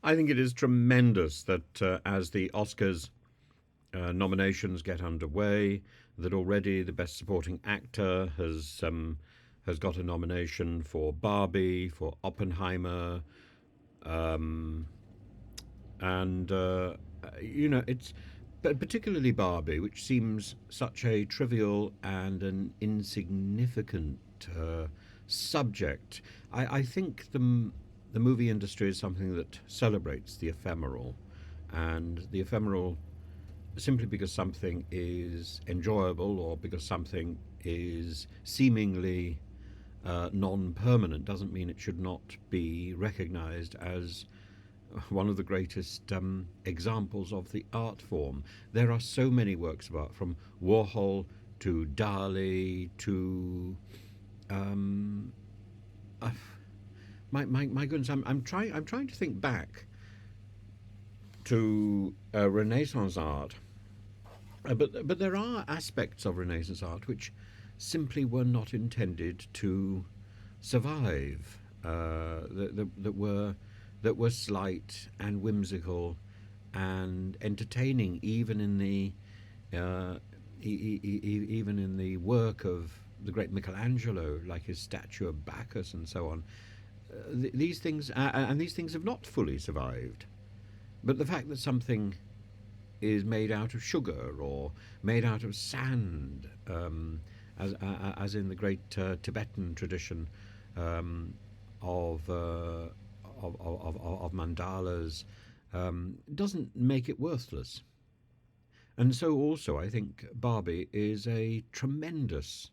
I think it is tremendous that as the Oscars nominations get underway, that already the Best Supporting Actor has got a nomination for Barbie, for Oppenheimer, um, and it's but particularly Barbie, which seems such a trivial and an insignificant subject. I think the movie industry is something that celebrates the ephemeral, and the ephemeral simply because something is enjoyable or because something is seemingly non permanent doesn't mean it should not be recognized as one of the greatest examples of the art form. There are so many works of art, from Warhol to Dali to. Um, uh, my goodness, I'm trying to think back to Renaissance art. But there are aspects of Renaissance art which simply were not intended to survive. That were slight and whimsical and entertaining, even in the even in the work of the great Michelangelo, like his statue of Bacchus and so on. These things and these things have not fully survived. But the fact that something is made out of sugar or made out of sand, as in the great Tibetan tradition um, of, uh, of mandalas, doesn't make it worthless. And so, also, I think Barbie is a tremendous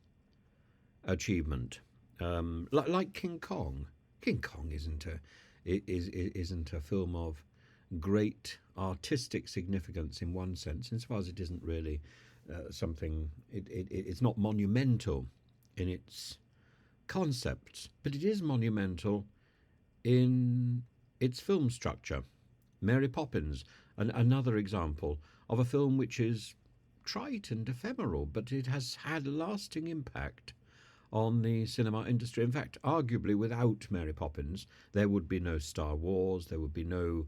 achievement, like King Kong. King Kong isn't a film of great artistic significance in one sense, insofar as it isn't really something. It's not monumental in its concepts, but it is monumental in its film structure. Mary Poppins, another example of a film which is trite and ephemeral, but it has had lasting impact on the cinema industry. In fact, arguably, without Mary Poppins, there would be no Star Wars, there would be no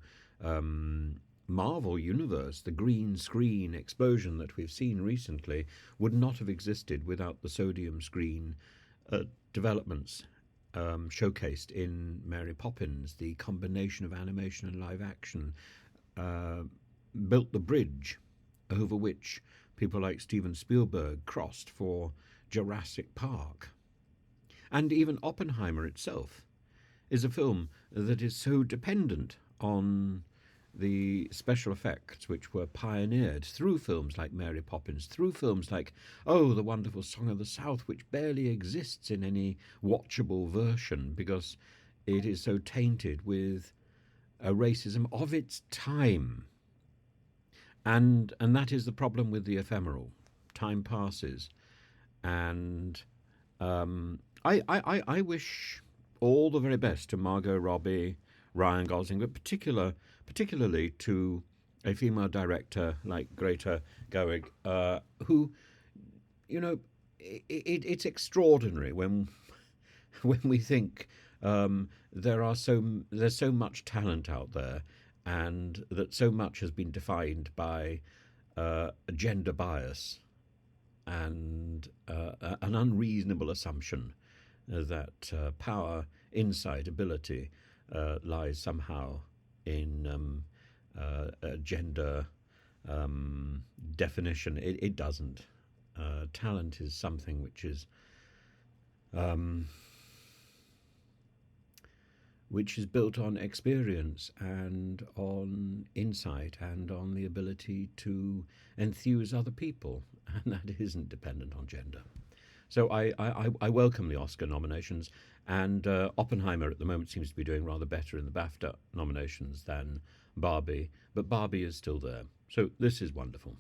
Marvel Universe. The green screen explosion that we've seen recently would not have existed without the sodium screen uh, developments showcased in Mary Poppins. The combination of animation and live action uh, built the bridge over which people like Steven Spielberg crossed for Jurassic Park. And even Oppenheimer itself is a film that is so dependent on the special effects which were pioneered through films like Mary Poppins, through films like, oh, the wonderful Song of the South, which barely exists in any watchable version because it is so tainted with a racism of its time. And that is the problem with the ephemeral. Time passes, and I wish all the very best to Margot Robbie, Ryan Gosling, but particularly to a female director like Greta Gerwig, who, you know, it's extraordinary when when we think there's so much talent out there, and that so much has been defined by gender bias and an unreasonable assumption that power, insight, ability lies somehow in gender definition. It doesn't. Talent is something um, which is built on experience and on insight and on the ability to enthuse other people, and that isn't dependent on gender. So I welcome the Oscar nominations, and Oppenheimer at the moment seems to be doing rather better in the BAFTA nominations than Barbie, but Barbie is still there. So this is wonderful.